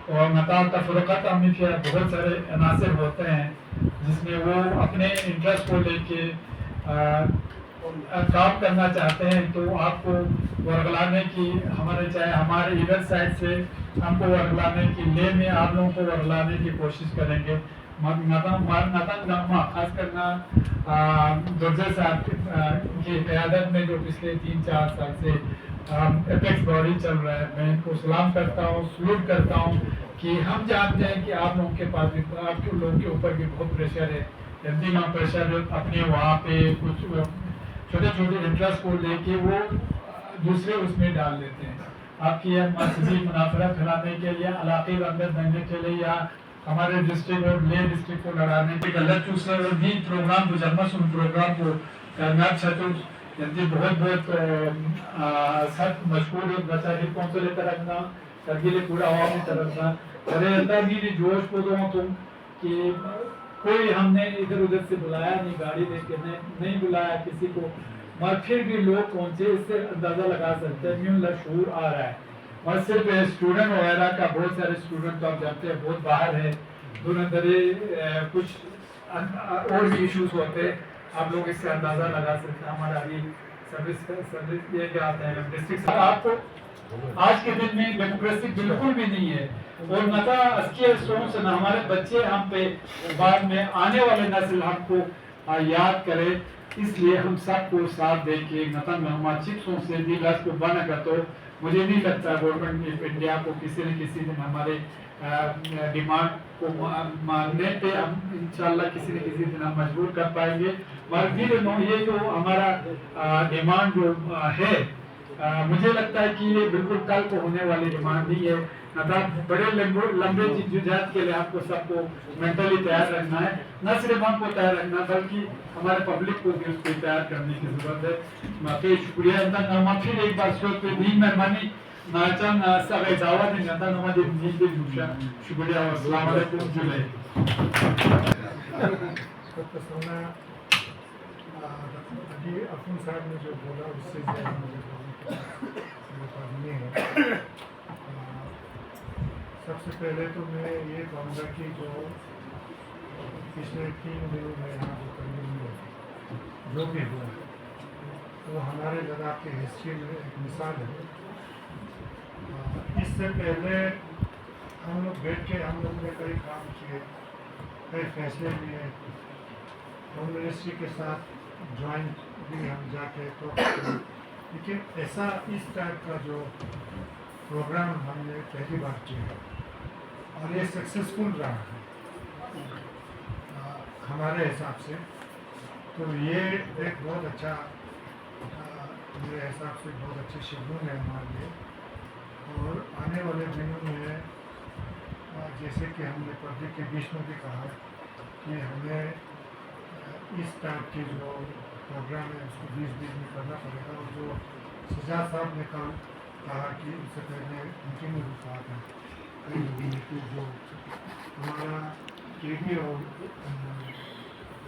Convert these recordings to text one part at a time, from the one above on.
اور مثال تفرقت میں بہت سارے عناصر ہوتے ہیں جس میں وہ اپنے انٹرسٹ کو لے کے کام کرنا چاہتے ہیں، تو آپ کو ورگلانے کی چاہے ہمارے ادھر سائڈ سے ہم کو ورگلانے کی لے میں آپ لوگوں کو ورگلانے کی کوشش کریں گے۔ نتن گاما خاص کرنا درجے صاحب کی قیادت میں جو پچھلے 3-4 سال سے اپیکس باڈی چل رہا ہے، میں ان کو سلام کرتا ہوں، سلوٹ کرتا ہوں کہ ہم جانتے ہیں کہ آپ لوگوں کے پاس بھی، آپ کے لوگوں کے اوپر بھی بہت پریشر ہے، جلدی پریشر اپنے وہاں پہ کچھ چھوٹے چھوٹے انٹرسٹ کو لے کے وہ دوسرے اس میں ڈال دیتے ہیں، آپ کی مذہبی منافرت پھیلانے کے لیے، علاقائی رنگت دینے کے لیے، یا ہمارے ڈسٹرکٹ اور لے ڈسٹرکٹ کو لڑانے کے غلط چوز کر بھی پروگرام کو جمع سن پروگرام کو کامیاب چھتو جلدی بہت بہت سخت مشہور بچہ ہی کونسل طرف کرگیلے پورا عوامی طرف ارے اللہ بھی جوش کو دوں تم کہ کوئی ہم نے ادھر ادھر سے بلایا نہیں، گاڑی دے کے نہیں بلایا کسی کو، مگر پھر بھی لوگ پہنچے، اس سے اندازہ لگا سکتے ہیں میون شعور آ رہا ہے۔ اور صرف اسٹوڈنٹ وغیرہ کا، بہت سارے اسٹوڈنٹ تو آپ جانتے ہیں بہت باہر ہے، دونوں طرح کچھ اور بھی ایشوز ہوتے، آپ لوگ اس سے اندازہ لگا سکتے ہیں۔ ہمارا ابھی سروس یہ کیا آتے ہیں ڈسٹرکٹ، آپ کو آج کے دن میں ڈیموکریسی بالکل بھی نہیں ہے، اور نتا اسکی سوچ نہ ہمارے بچے ہم پہ بعد میں آنے والے نسل ہم کو یاد کرے، اس لیے ہم سب کو ساتھ دے کے نتن مہما چپسوں سے دی لس کو بنا کر، تو مجھے نہیں لگتا گورنمنٹ آف انڈیا کو کسی نہ کسی دن ہمارے ڈیمانڈ کو ماننے پہ ہم انشاءاللہ کسی نہ کسی دن ہم مجبور کر پائیں گے، مگر یہ جو ہمارا ڈیمانڈ جو ہے، مجھے لگتا ہے کہ یہ بالکل کل کو ہونے والی ڈیمانڈ نہیں ہے، بڑے لمبے جدوجہد کے لیے آپ کو سب کو مینٹلی تیار رہنا ہے، نہ صرف ہم کو تیار رکھنا بلکہ ہمارے پبلک کو بھی اس کو تیار کرنے کی ضرورت ہے۔ باقی شکریہ پھر ایک بار نہیں مہربانی ناچن سب دعوت شکریہ اور السلام علیکم جلے۔ ابھی اپن صاحب نے جو بولا اس سے زیادہ مجھے بولنے ہے۔ سب سے پہلے تو میں یہ کہوں گا کہ جو پچھلے 3 دنوں میں یہاں جو کرنے جو بھی ہوا وہ ہمارے لداخ کے ہسٹری میں ایک مثال ہے۔ اس سے پہلے ہم لوگ بیٹھ کے ہم لوگ نے کئی کام کیے، کئی فیصلے لیے، ہوم منسٹری کے ساتھ جوائنٹ بھی ہم جا کے تو، لیکن ایسا اس ٹائپ کا جو پروگرام ہم نے پہلی بار کیا ہے اور یہ سکسیزفل رہا ہے ہمارے حساب سے، تو یہ ایک بہت اچھا، میرے حساب سے بہت اچھی شگون ہے ہمارے لیے۔ اور آنے والے دنوں میں جیسے کہ ہم نے پبلک کے بیچ میں بھی کہا کہ ہمیں اس ٹائپ کے جو پروگرام ہے اس کو 2020 میں کرنا پڑے گا، اور جو سجاد صاحب نے کہا کہ اس سے پہلے میٹنگ میں بھی کہا تھا کئی لوگوں نے کہ جو ہمارا کے بی اور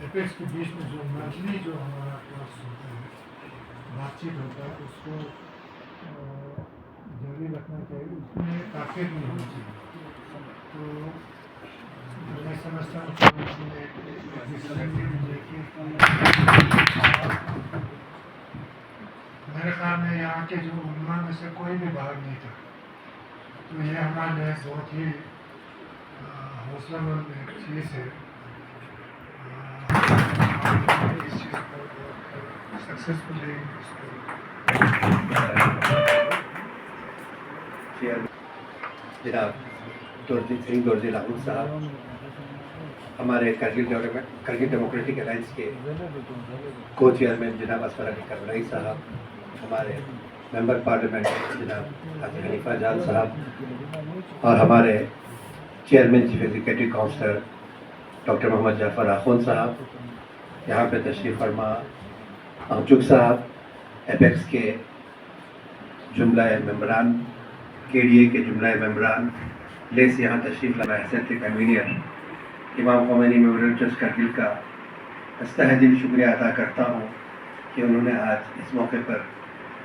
ایپیکس کے بیچ میں جو منتھلی جو ہمارا کلاس ہوتا ہے، بات چیت ہوتا ہے، اس کو جاری رکھنا چاہیے، اس میں تاخیر نہیں ہونی چاہیے۔ تو میں سمجھتا ہوں کہ میرے خیال میں یہاں کے جو علماء میں سے کوئی بھی باہر نہیں تھا، تو یہ ہمارے لیے بہت ہی حوصلہ مند ایک چیز ہے۔ اس چیز کو سکسیزفلی جناب دورزی لاہور صاحب، ہمارے کرگل ڈیموکریٹک الائنس کے کو چیئرمین جناب اسفر علی کربلائی صاحب، ہمارے ممبر پارلیمنٹ جناب حاجی حنیفہ جان صاحب، اور ہمارے chairman chief executive councillor doctor Muhammad Jafar Akhund صاحب، یہاں پہ تشریف فرما انچک صاحب، ایپیکس کے جملہ ممبران، کے ڈی اے کے جملہ ممبران، لیس یہاں تشریف لانا حیثیت کے کنوینئر امام خمینی میموریل ٹرسٹ کرگل کا تہ دل شکریہ ادا کرتا ہوں کہ انہوں نے آج اس موقع پر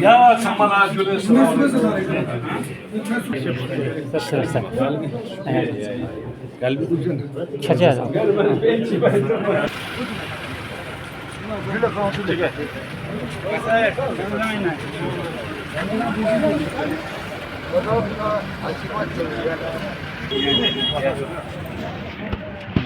Ya sen bana şöyle sıra Kalbi duracaksın. Çeke.